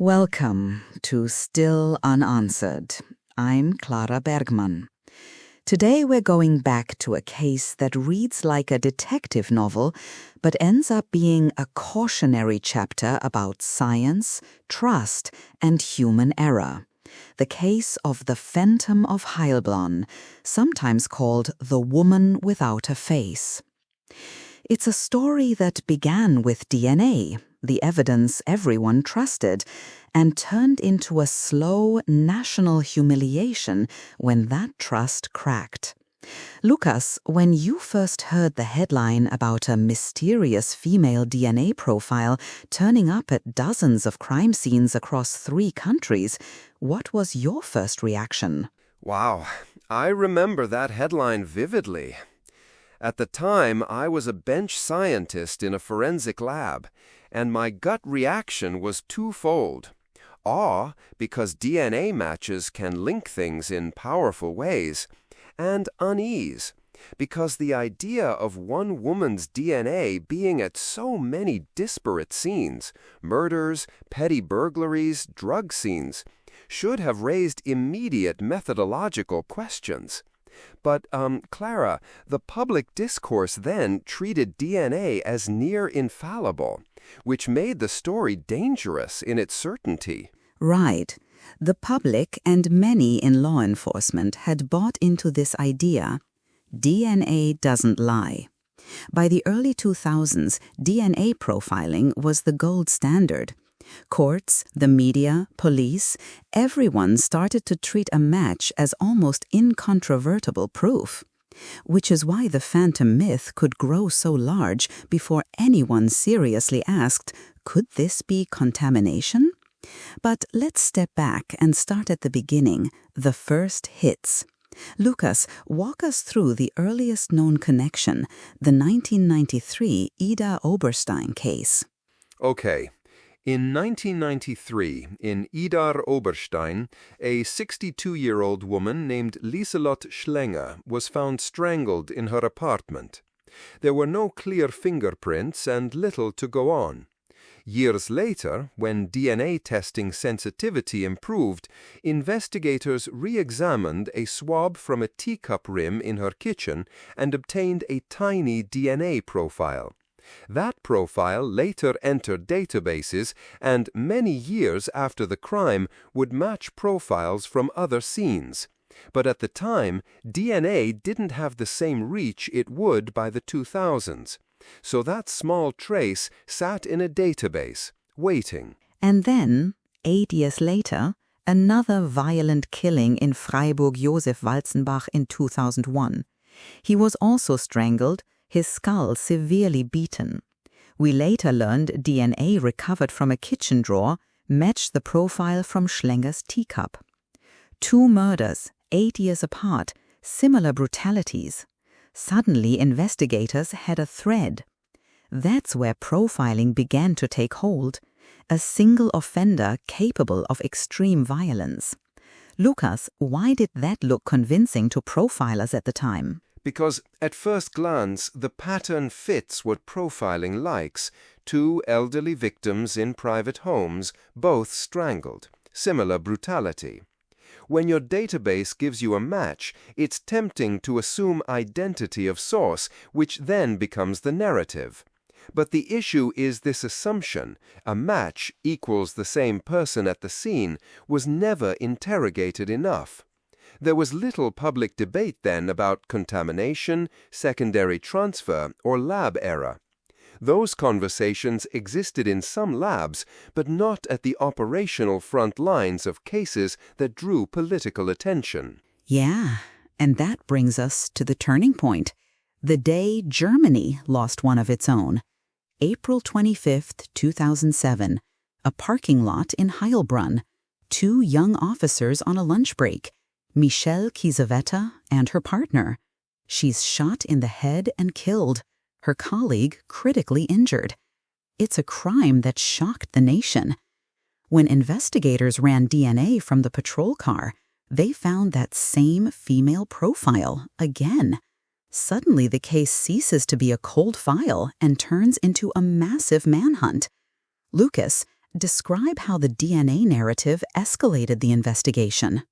Welcome to Still Unanswered. I'm Clara Bergman. Today we're going back to a case that reads like a detective novel, but ends up being a cautionary chapter about science, trust, and human error. The case of the Phantom of Heilbronn, sometimes called the woman without a face. It's a story that began with DNA, the evidence everyone trusted, and turned into a slow national humiliation when that trust cracked. Lucas, when you first heard the headline about a mysterious female DNA profile turning up at dozens of crime scenes across 3 countries, what was your first reaction? Wow, I remember that headline vividly. At the time, I was a bench scientist in a forensic lab, and my gut reaction was twofold. Awe, because DNA matches can link things in powerful ways, and unease, because the idea of one woman's DNA being at so many disparate scenes, murders, petty burglaries, drug scenes, should have raised immediate methodological questions. But, Clara, the public discourse then treated DNA as near infallible, which made the story dangerous in its certainty. Right. The public and many in law enforcement had bought into this idea. DNA doesn't lie. By the early 2000s, DNA profiling was the gold standard. Courts, the media, police, everyone started to treat a match as almost incontrovertible proof. Which is why the phantom myth could grow so large before anyone seriously asked, could this be contamination? But let's step back and start at the beginning, the first hits. Lucas, walk us through the earliest known connection, the 1993 Ida Oberstein case. Okay. In 1993, in Idar Oberstein, a 62-year-old woman named Lieselotte Schlenger was found strangled in her apartment. There were no clear fingerprints and little to go on. Years later, when DNA testing sensitivity improved, investigators re-examined a swab from a teacup rim in her kitchen and obtained a tiny DNA profile. That profile later entered databases and many years after the crime would match profiles from other scenes. But at the time, DNA didn't have the same reach it would by the 2000s. So that small trace sat in a database, waiting. And then, 8 years later, another violent killing in Freiburg-Josef-Walzenbach in 2001. He was also strangled, his skull severely beaten. We later learned DNA recovered from a kitchen drawer matched the profile from Schlenger's teacup. 2 murders, 8 years apart, similar brutalities. Suddenly, investigators had a thread. That's where profiling began to take hold, a single offender capable of extreme violence. Lucas, why did that look convincing to profilers at the time? Because at first glance, the pattern fits what profiling likes. 2 elderly victims in private homes, both strangled. Similar brutality. When your database gives you a match, it's tempting to assume identity of source, which then becomes the narrative. But the issue is this assumption, a match equals the same person at the scene, was never interrogated enough. There was little public debate then about contamination, secondary transfer, or lab error. Those conversations existed in some labs, but not at the operational front lines of cases that drew political attention. Yeah, and that brings us to the turning point, the day Germany lost one of its own. April 25, 2007, a parking lot in Heilbronn. 2 young officers on a lunch break. Michèle Kiesewetter and her partner. She's shot in the head and killed, her colleague critically injured. It's a crime that shocked the nation. When investigators ran DNA from the patrol car, they found that same female profile again. Suddenly the case ceases to be a cold file and turns into a massive manhunt. Lucas, Describe how the DNA narrative escalated the investigation.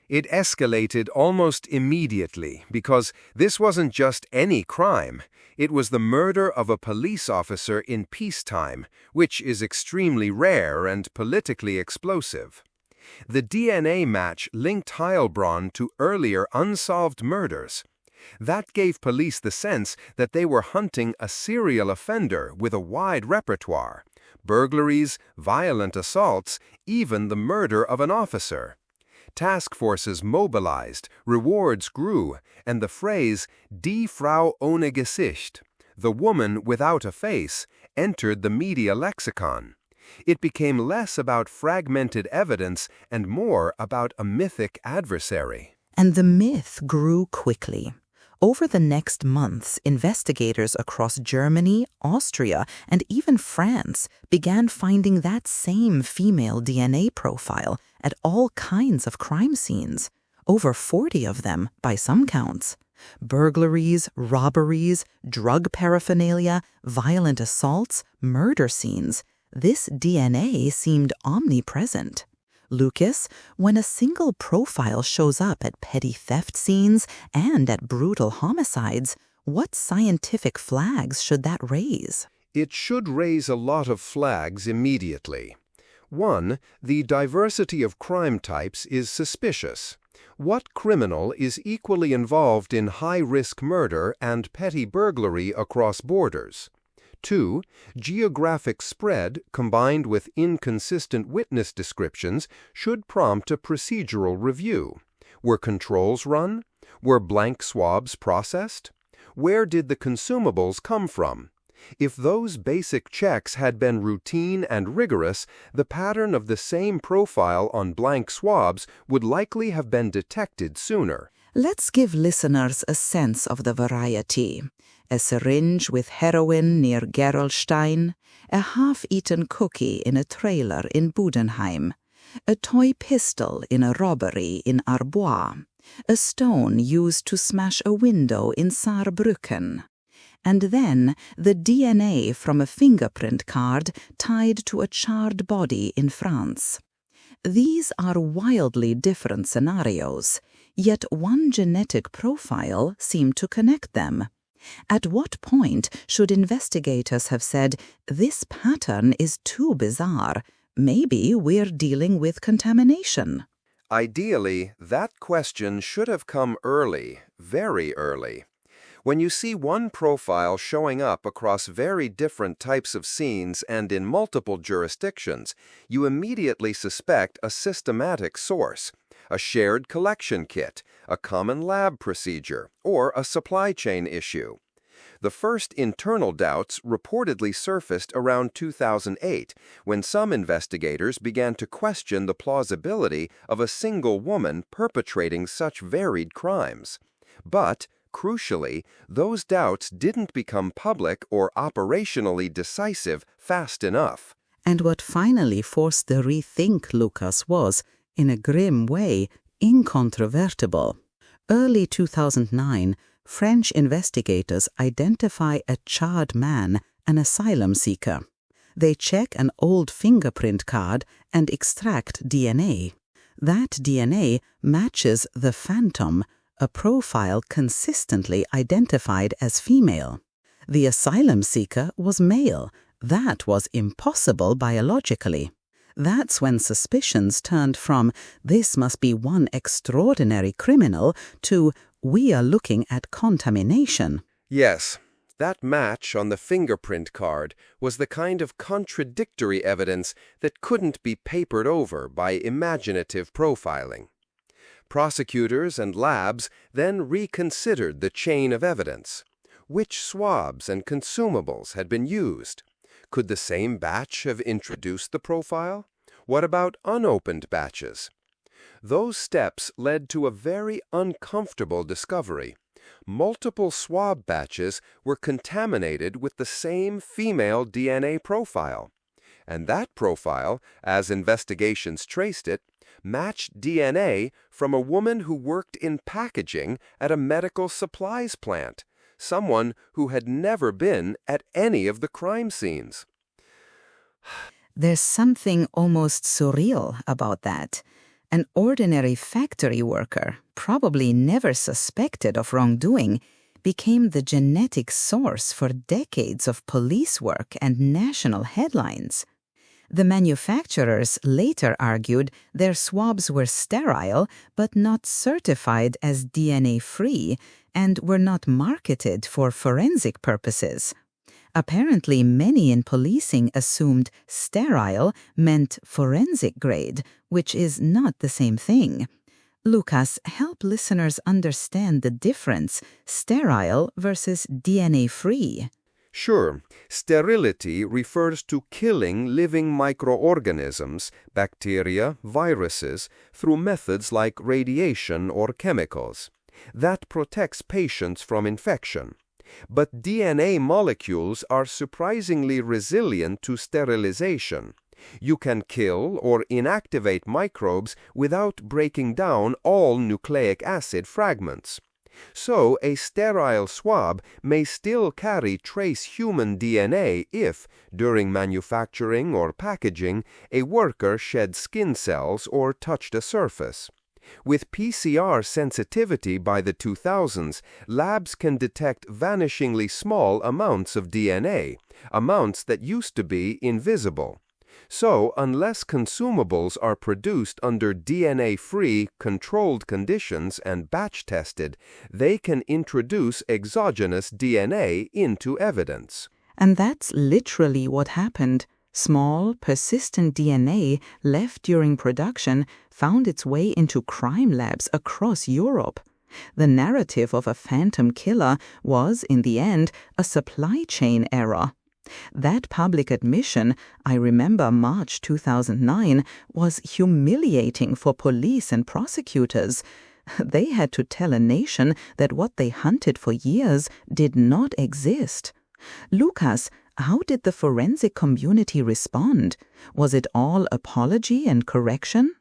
It escalated almost immediately because this wasn't just any crime. It was the murder of a police officer in peacetime, which is extremely rare and politically explosive. The DNA match linked Heilbronn to earlier unsolved murders. That gave police the sense that they were hunting a serial offender with a wide repertoire: burglaries, violent assaults, even the murder of an officer. Task forces mobilized, rewards grew, and the phrase "Die Frau ohne Gesicht," the woman without a face, entered the media lexicon. It became less about fragmented evidence and more about a mythic adversary. And the myth grew quickly. Over the next months, investigators across Germany, Austria, and even France began finding that same female DNA profile at all kinds of crime scenes, over 40 of them by some counts. Burglaries, robberies, drug paraphernalia, violent assaults, murder scenes. This DNA seemed omnipresent. Lucas, when a single profile shows up at petty theft scenes and at brutal homicides, what scientific flags should that raise? It should raise a lot of flags immediately. 1. The diversity of crime types is suspicious. What criminal is equally involved in high-risk murder and petty burglary across borders? 2. Geographic spread combined with inconsistent witness descriptions should prompt a procedural review. Were controls run? Were blank swabs processed? Where did the consumables come from? If those basic checks had been routine and rigorous, the pattern of the same profile on blank swabs would likely have been detected sooner. Let's give listeners a sense of the variety. A syringe with heroin near Gerolstein, a half-eaten cookie in a trailer in Budenheim, a toy pistol in a robbery in Arbois, a stone used to smash a window in Saarbrücken, and then the DNA from a fingerprint card tied to a charred body in France. These are wildly different scenarios, yet one genetic profile seemed to connect them. At what point should investigators have said, this pattern is too bizarre, maybe we're dealing with contamination? Ideally, that question should have come early, very early. When you see one profile showing up across very different types of scenes and in multiple jurisdictions, you immediately suspect a systematic source, a shared collection kit, a common lab procedure, or a supply chain issue. The first internal doubts reportedly surfaced around 2008, when some investigators began to question the plausibility of a single woman perpetrating such varied crimes. But, crucially, those doubts didn't become public or operationally decisive fast enough. And what finally forced the rethink, Lucas, was, in a grim way, incontrovertible. Early 2009, French investigators identify a charred man, an asylum seeker. They check an old fingerprint card and extract DNA. That DNA matches the Phantom, a profile consistently identified as female. The asylum seeker was male. That was impossible biologically. That's when suspicions turned from, this must be one extraordinary criminal, to, we are looking at contamination. Yes, that match on the fingerprint card was the kind of contradictory evidence that couldn't be papered over by imaginative profiling. Prosecutors and labs then reconsidered the chain of evidence. Which swabs and consumables had been used? Could the same batch have introduced the profile? What about unopened batches? Those steps led to a very uncomfortable discovery. Multiple swab batches were contaminated with the same female DNA profile. And that profile, as investigations traced it, matched DNA from a woman who worked in packaging at a medical supplies plant, someone who had never been at any of the crime scenes. There's something almost surreal about that. An ordinary factory worker, probably never suspected of wrongdoing, became the genetic source for decades of police work and national headlines. The manufacturers later argued their swabs were sterile but not certified as DNA-free and were not marketed for forensic purposes. Apparently, many in policing assumed sterile meant forensic grade, which is not the same thing. Lucas, help listeners understand the difference, sterile versus DNA-free. Sure, sterility refers to killing living microorganisms, bacteria, viruses, through methods like radiation or chemicals. That protects patients from infection. But DNA molecules are surprisingly resilient to sterilization. You can kill or inactivate microbes without breaking down all nucleic acid fragments. So, a sterile swab may still carry trace human DNA if, during manufacturing or packaging, a worker shed skin cells or touched a surface. With PCR sensitivity by the 2000s, labs can detect vanishingly small amounts of DNA, amounts that used to be invisible. So, unless consumables are produced under DNA-free, controlled conditions and batch-tested, they can introduce exogenous DNA into evidence. And that's literally what happened. Small, persistent DNA left during production found its way into crime labs across Europe. The narrative of a phantom killer was, in the end, a supply chain error. That public admission, I remember March 2009, was humiliating for police and prosecutors. They had to tell a nation that what they hunted for years did not exist. Lucas, how did the forensic community respond? Was it all apology and correction?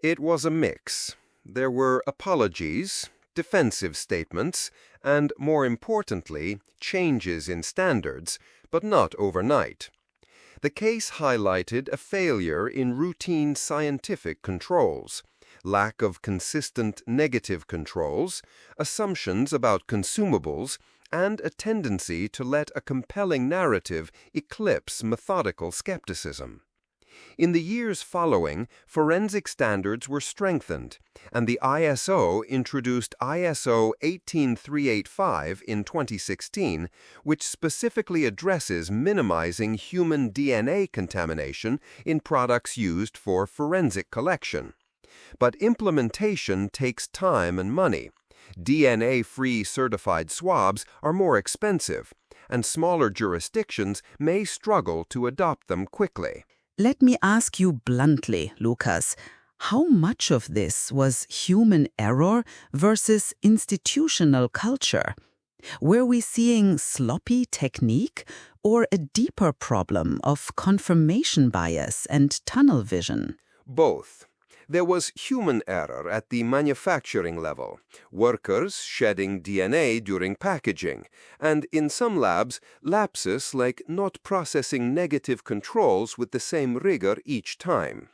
It was a mix. There were apologies, defensive statements, and, more importantly, changes in standards, but not overnight. The case highlighted a failure in routine scientific controls, lack of consistent negative controls, assumptions about consumables, and a tendency to let a compelling narrative eclipse methodical skepticism. In the years following, forensic standards were strengthened, and the ISO introduced ISO 18385 in 2016, which specifically addresses minimizing human DNA contamination in products used for forensic collection. But implementation takes time and money. DNA-free certified swabs are more expensive, and smaller jurisdictions may struggle to adopt them quickly. Let me ask you bluntly, Lucas, how much of this was human error versus institutional culture? Were we seeing sloppy technique or a deeper problem of confirmation bias and tunnel vision? Both. There was human error at the manufacturing level, workers shedding DNA during packaging, and in some labs, lapses like not processing negative controls with the same rigor each time.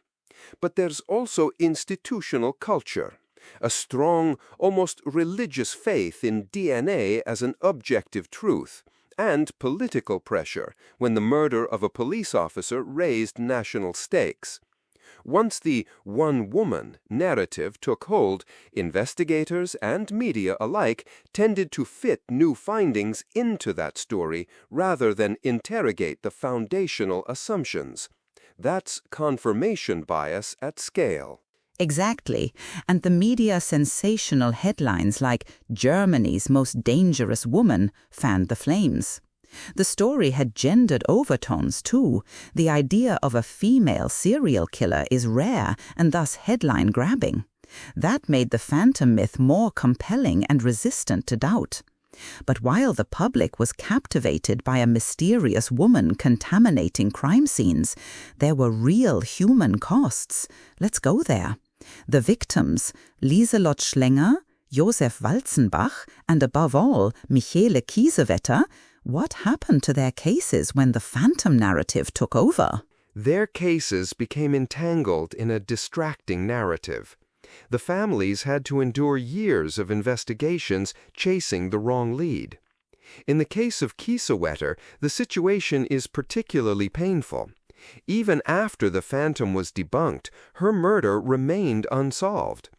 But there's also institutional culture, a strong, almost religious faith in DNA as an objective truth, and political pressure when the murder of a police officer raised national stakes. Once the one woman narrative took hold, investigators and media alike tended to fit new findings into that story rather than interrogate the foundational assumptions. That's confirmation bias at scale. Exactly. And the media sensational headlines like "Germany's most dangerous woman" fanned the flames. The story had gendered overtones, too. The idea of a female serial killer is rare and thus headline-grabbing. That made the phantom myth more compelling and resistant to doubt. But while the public was captivated by a mysterious woman contaminating crime scenes, there were real human costs. Let's go there. The victims, Lieselot Schlenger, Josef Walzenbach, and above all, Michèle Kiesewetter, what happened to their cases when the phantom narrative took over? Their cases became entangled in a distracting narrative. The families had to endure years of investigations chasing the wrong lead. In the case of Kiesewetter, the situation is particularly painful. Even after the Phantom was debunked, her murder remained unsolved.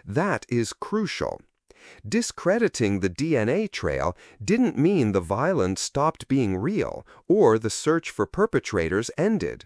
That is crucial. Discrediting the DNA trail didn't mean the violence stopped being real or the search for perpetrators ended.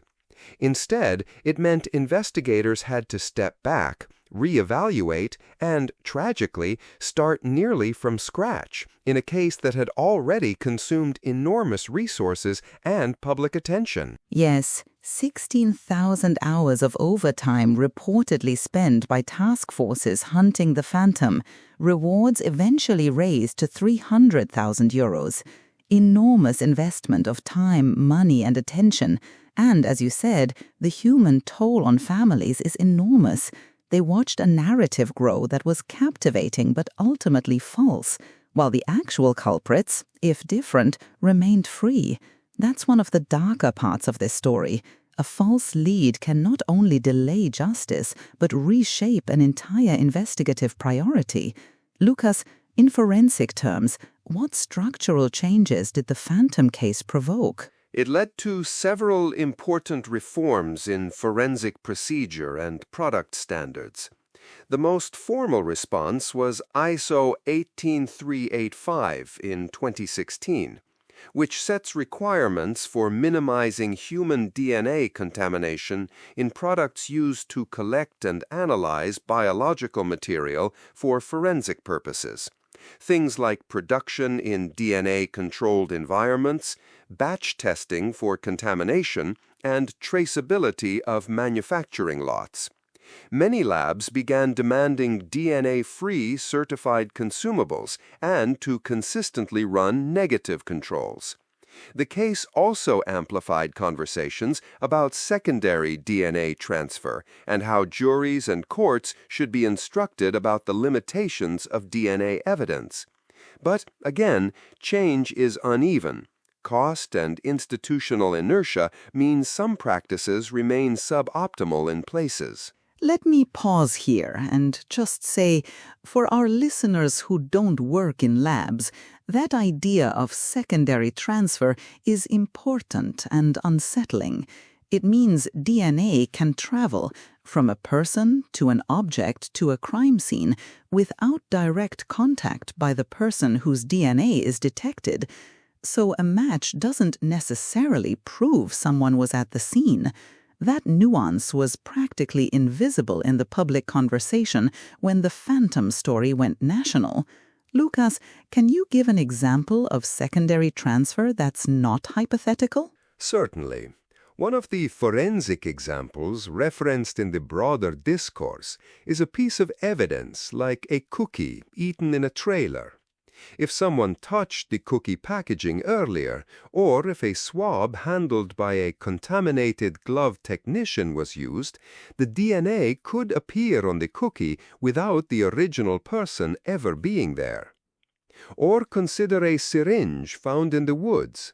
Instead, it meant investigators had to step back, reevaluate, and, tragically, start nearly from scratch in a case that had already consumed enormous resources and public attention. Yes, 16,000 hours of overtime reportedly spent by task forces hunting the Phantom, rewards eventually raised to €300,000. Enormous investment of time, money, and attention. And, as you said, the human toll on families is enormous. They watched a narrative grow that was captivating but ultimately false, while the actual culprits, if different, remained free. That's one of the darker parts of this story. A false lead can not only delay justice, but reshape an entire investigative priority. Lucas, in forensic terms, what structural changes did the Phantom case provoke? It led to several important reforms in forensic procedure and product standards. The most formal response was ISO 18385 in 2016, which sets requirements for minimizing human DNA contamination in products used to collect and analyze biological material for forensic purposes. Things like production in DNA-controlled environments, batch testing for contamination, and traceability of manufacturing lots. Many labs began demanding DNA-free certified consumables and to consistently run negative controls. The case also amplified conversations about secondary DNA transfer and how juries and courts should be instructed about the limitations of DNA evidence. But, again, change is uneven. Cost and institutional inertia mean some practices remain suboptimal in places. Let me pause here and just say, for our listeners who don't work in labs, that idea of secondary transfer is important and unsettling. It means DNA can travel from a person to an object to a crime scene without direct contact by the person whose DNA is detected. So a match doesn't necessarily prove someone was at the scene. That nuance was practically invisible in the public conversation when the Phantom story went national. Lucas, can you give an example of secondary transfer that's not hypothetical? Certainly. One of the forensic examples referenced in the broader discourse is a piece of evidence like a cookie eaten in a trailer. If someone touched the cookie packaging earlier, or if a swab handled by a contaminated glove technician was used, the DNA could appear on the cookie without the original person ever being there. Or consider a syringe found in the woods.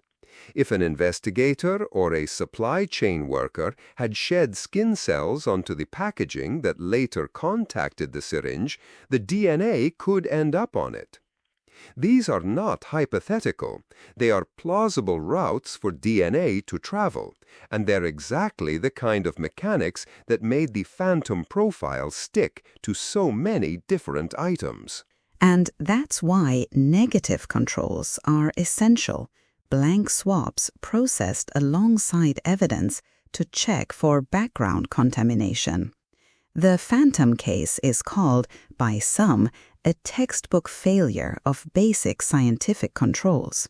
If an investigator or a supply chain worker had shed skin cells onto the packaging that later contacted the syringe, the DNA could end up on it. These are not hypothetical. They are plausible routes for DNA to travel, and they're exactly the kind of mechanics that made the Phantom profile stick to so many different items. And that's why negative controls are essential. Blank swabs processed alongside evidence to check for background contamination. The Phantom case is called, by some, a textbook failure of basic scientific controls.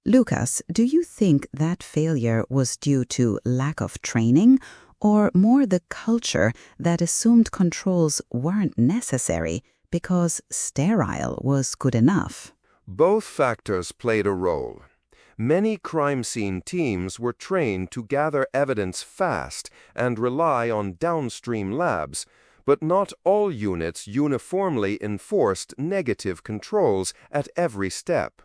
Lucas, do you think that failure was due to lack of training or more the culture that assumed controls weren't necessary because sterile was good enough? Both factors played a role. Many crime scene teams were trained to gather evidence fast and rely on downstream labs, but not all units uniformly enforced negative controls at every step.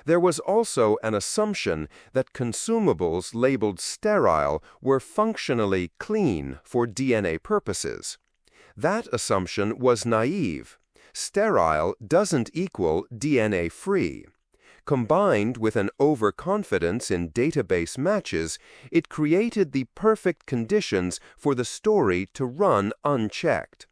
There was also an assumption that consumables labeled sterile were functionally clean for DNA purposes. That assumption was naive. Sterile doesn't equal DNA-free. Combined with an overconfidence in database matches, it created the perfect conditions for the story to run unchecked.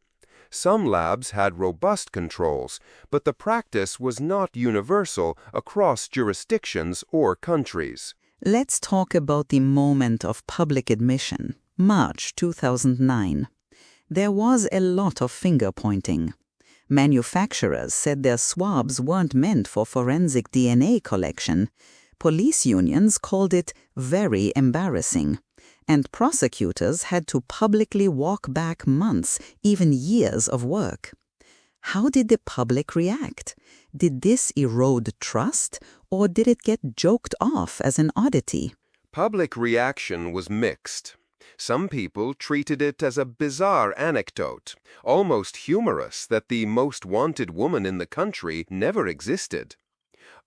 Some labs had robust controls, but the practice was not universal across jurisdictions or countries. Let's talk about the moment of public admission, March 2009. There was a lot of finger-pointing. Manufacturers said their swabs weren't meant for forensic DNA collection. Police unions called it very embarrassing. And prosecutors had to publicly walk back months, even years of work. How did the public react? Did this erode trust, or did it get joked off as an oddity? Public reaction was mixed. Some people treated it as a bizarre anecdote, almost humorous that the most wanted woman in the country never existed.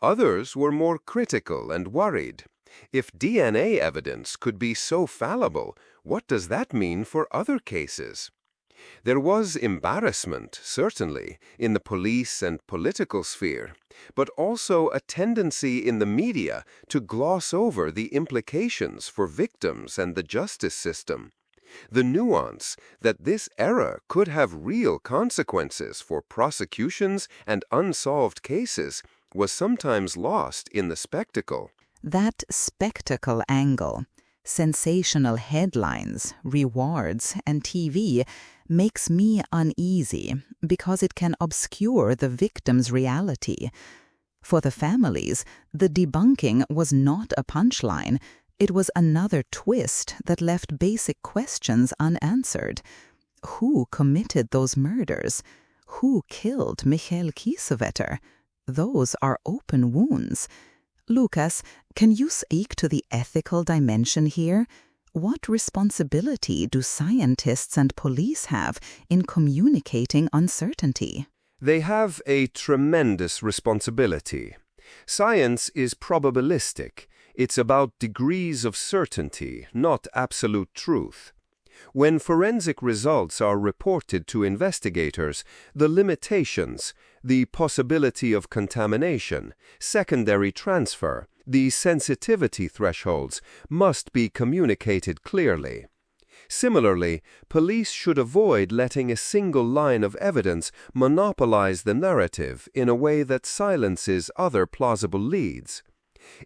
Others were more critical and worried. If DNA evidence could be so fallible, what does that mean for other cases? There was embarrassment, certainly, in the police and political sphere, but also a tendency in the media to gloss over the implications for victims and the justice system. The nuance that this error could have real consequences for prosecutions and unsolved cases was sometimes lost in the spectacle. That spectacle angle, sensational headlines, rewards, and TV makes me uneasy because it can obscure the victim's reality. For the families, the debunking was not a punchline. It was another twist that left basic questions unanswered. Who committed those murders? Who killed Michèle Kiesewetter? Those are open wounds. Lucas, can you speak to the ethical dimension here? What responsibility do scientists and police have in communicating uncertainty? They have a tremendous responsibility. Science is probabilistic. It's about degrees of certainty, not absolute truth. When forensic results are reported to investigators, the limitations, the possibility of contamination, secondary transfer, the sensitivity thresholds must be communicated clearly. Similarly, police should avoid letting a single line of evidence monopolize the narrative in a way that silences other plausible leads.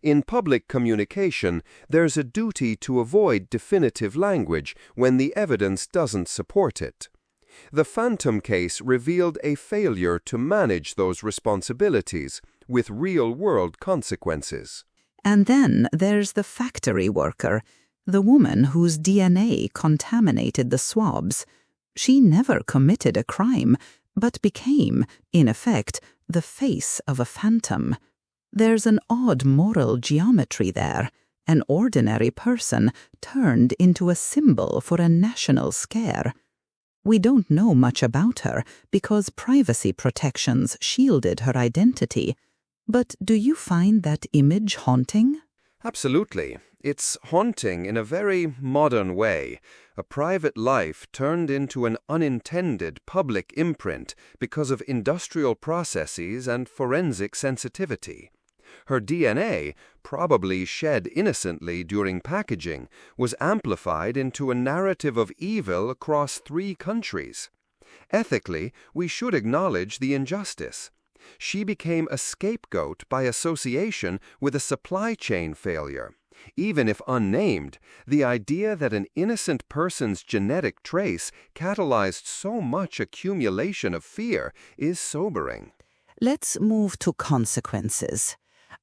In public communication, there's a duty to avoid definitive language when the evidence doesn't support it. The Phantom case revealed a failure to manage those responsibilities with real-world consequences. And then there's the factory worker, the woman whose DNA contaminated the swabs. She never committed a crime, but became, in effect, the face of a phantom. There's an odd moral geometry there. An ordinary person turned into a symbol for a national scare. We don't know much about her because privacy protections shielded her identity. But do you find that image haunting? Absolutely. It's haunting in a very modern way. A private life turned into an unintended public imprint because of industrial processes and forensic sensitivity. Her DNA, probably shed innocently during packaging, was amplified into a narrative of evil across 3 countries. Ethically, we should acknowledge the injustice. She became a scapegoat by association with a supply chain failure. Even if unnamed, the idea that an innocent person's genetic trace catalyzed so much accumulation of fear is sobering. Let's move to consequences.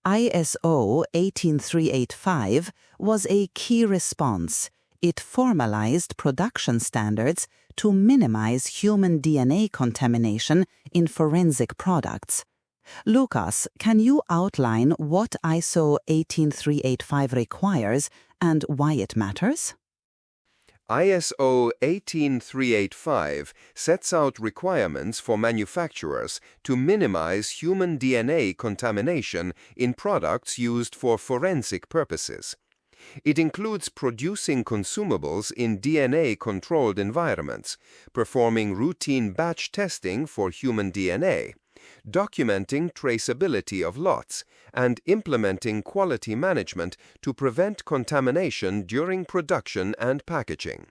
ISO 18385 was a key response. It formalized production standards to minimize human DNA contamination in forensic products. Lucas, can you outline what ISO 18385 requires and why it matters? ISO 18385 sets out requirements for manufacturers to minimize human DNA contamination in products used for forensic purposes. It includes producing consumables in DNA-controlled environments, performing routine batch testing for human DNA, documenting traceability of lots, and implementing quality management to prevent contamination during production and packaging.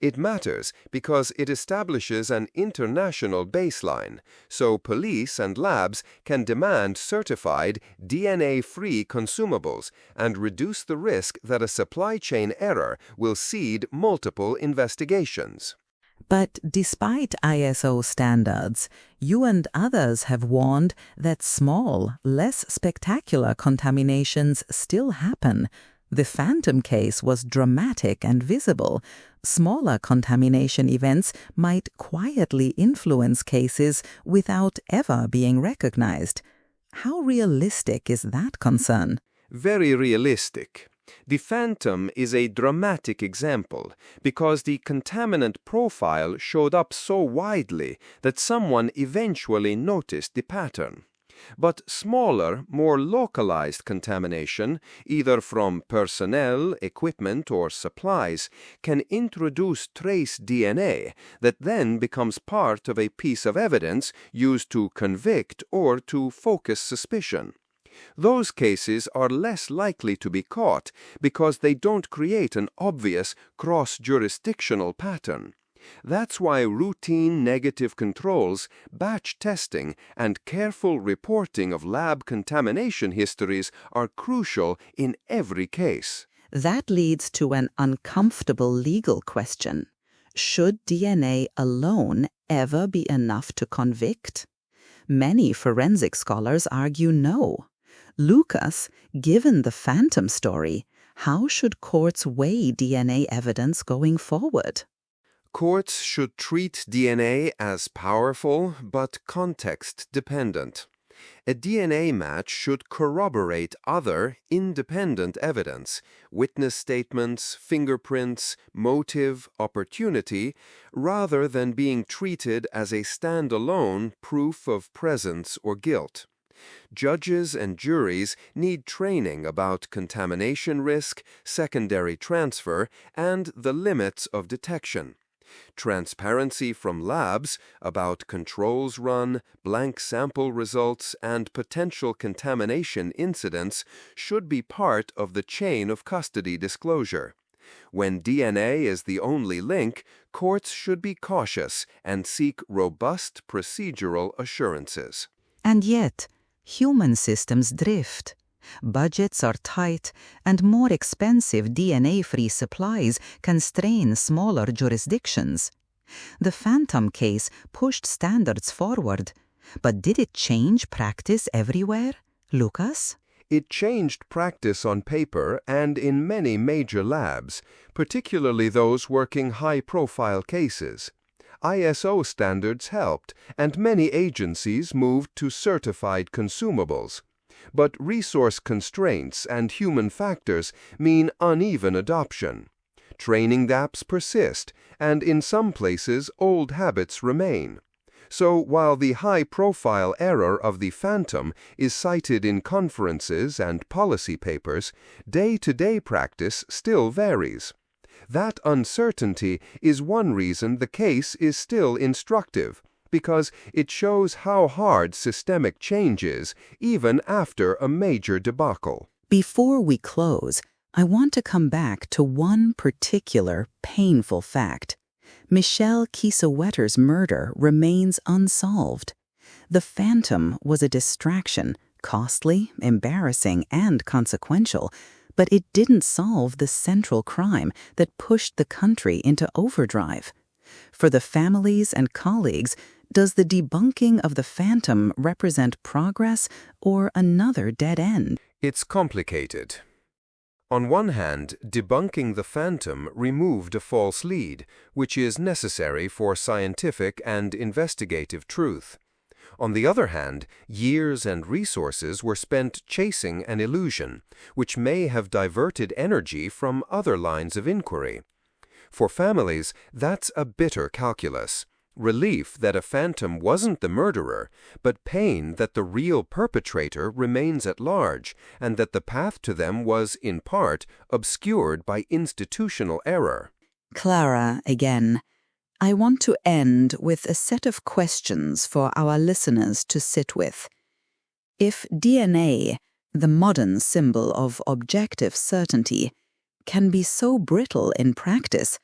It matters because it establishes an international baseline, so police and labs can demand certified, DNA-free consumables and reduce the risk that a supply chain error will seed multiple investigations. But despite ISO standards, you and others have warned that small, less spectacular contaminations still happen. The Phantom case was dramatic and visible. Smaller contamination events might quietly influence cases without ever being recognized. How realistic is that concern? Very realistic. The Phantom is a dramatic example because the contaminant profile showed up so widely that someone eventually noticed the pattern. But smaller, more localized contamination, either from personnel, equipment, or supplies, can introduce trace DNA that then becomes part of a piece of evidence used to convict or to focus suspicion. Those cases are less likely to be caught because they don't create an obvious cross-jurisdictional pattern. That's why routine negative controls, batch testing, and careful reporting of lab contamination histories are crucial in every case. That leads to an uncomfortable legal question. Should DNA alone ever be enough to convict? Many forensic scholars argue no. Lucas, given the Phantom story, how should courts weigh DNA evidence going forward? Courts should treat DNA as powerful but context-dependent. A DNA match should corroborate other, independent evidence, witness statements, fingerprints, motive, opportunity, rather than being treated as a standalone proof of presence or guilt. Judges and juries need training about contamination risk, secondary transfer, and the limits of detection. Transparency from labs about controls run, blank sample results, and potential contamination incidents should be part of the chain of custody disclosure. When DNA is the only link, courts should be cautious and seek robust procedural assurances. And yet, human systems drift. Budgets are tight, and more expensive DNA-free supplies can strain smaller jurisdictions. The Phantom case pushed standards forward, but did it change practice everywhere? Lucas? It changed practice on paper and in many major labs, particularly those working high-profile cases. ISO standards helped, and many agencies moved to certified consumables. But resource constraints and human factors mean uneven adoption. Training gaps persist, and in some places old habits remain. So while the high-profile error of the Phantom is cited in conferences and policy papers, day-to-day practice still varies. That uncertainty is one reason the case is still instructive, because it shows how hard systemic change is, even after a major debacle. Before we close, I want to come back to one particular painful fact. Michèle Kiesewetter's murder remains unsolved. The Phantom was a distraction, costly, embarrassing, and consequential, but it didn't solve the central crime that pushed the country into overdrive. For the families and colleagues, does the debunking of the Phantom represent progress or another dead end? It's complicated. On one hand, debunking the Phantom removed a false lead, which is necessary for scientific and investigative truth. On the other hand, years and resources were spent chasing an illusion, which may have diverted energy from other lines of inquiry. For families, that's a bitter calculus. Relief that a phantom wasn't the murderer, but pain that the real perpetrator remains at large, and that the path to them was, in part, obscured by institutional error. Clara, again. I want to end with a set of questions for our listeners to sit with. If DNA, the modern symbol of objective certainty, can be so brittle in practice,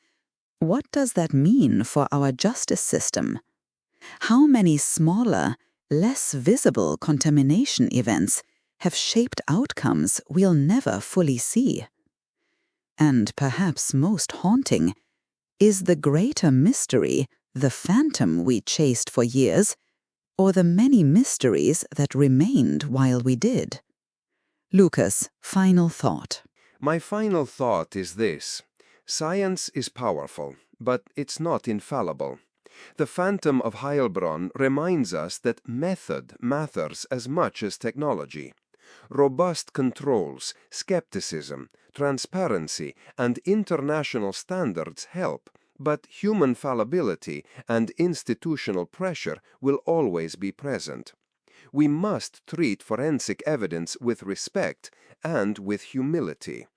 what does that mean for our justice system? How many smaller, less visible contamination events have shaped outcomes we'll never fully see? And perhaps most haunting, is the greater mystery the phantom we chased for years, or the many mysteries that remained while we did? Lucas, final thought. My final thought is this. Science is powerful, but it's not infallible. The Phantom of Heilbronn reminds us that method matters as much as technology. Robust controls, skepticism, transparency, and international standards help, but human fallibility and institutional pressure will always be present. We must treat forensic evidence with respect and with humility.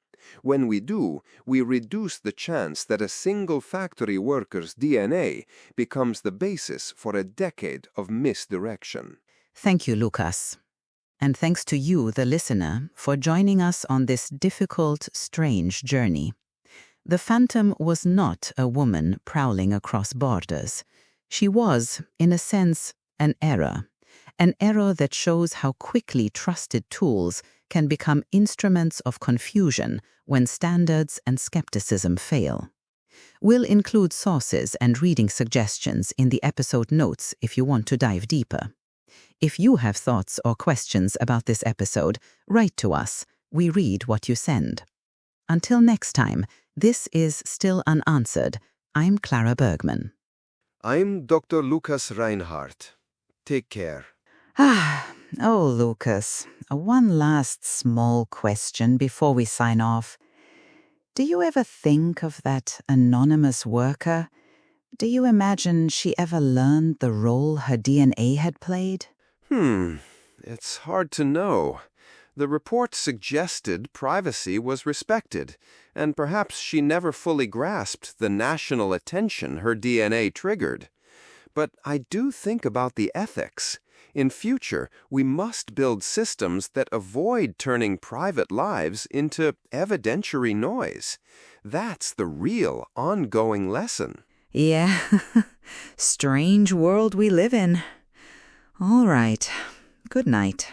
When we do, we reduce the chance that a single factory worker's DNA becomes the basis for a decade of misdirection. Thank you, Lucas. And thanks to you, the listener, for joining us on this difficult, strange journey. The Phantom was not a woman prowling across borders. She was, in a sense, an error that shows how quickly trusted tools can become instruments of confusion when standards and skepticism fail. We'll include sources and reading suggestions in the episode notes if you want to dive deeper. If you have thoughts or questions about this episode, write to us. We read what you send. Until next time, this is Still Unanswered. I'm Clara Bergman. I'm Dr. Lucas Reinhardt. Take care. Oh, Lucas, one last small question before we sign off. Do you ever think of that anonymous worker? Do you imagine she ever learned the role her DNA had played? It's hard to know. The report suggested privacy was respected, and perhaps she never fully grasped the national attention her DNA triggered. But I do think about the ethics. In future, we must build systems that avoid turning private lives into evidentiary noise. That's the real, ongoing lesson. Yeah, strange world we live in. All right, good night.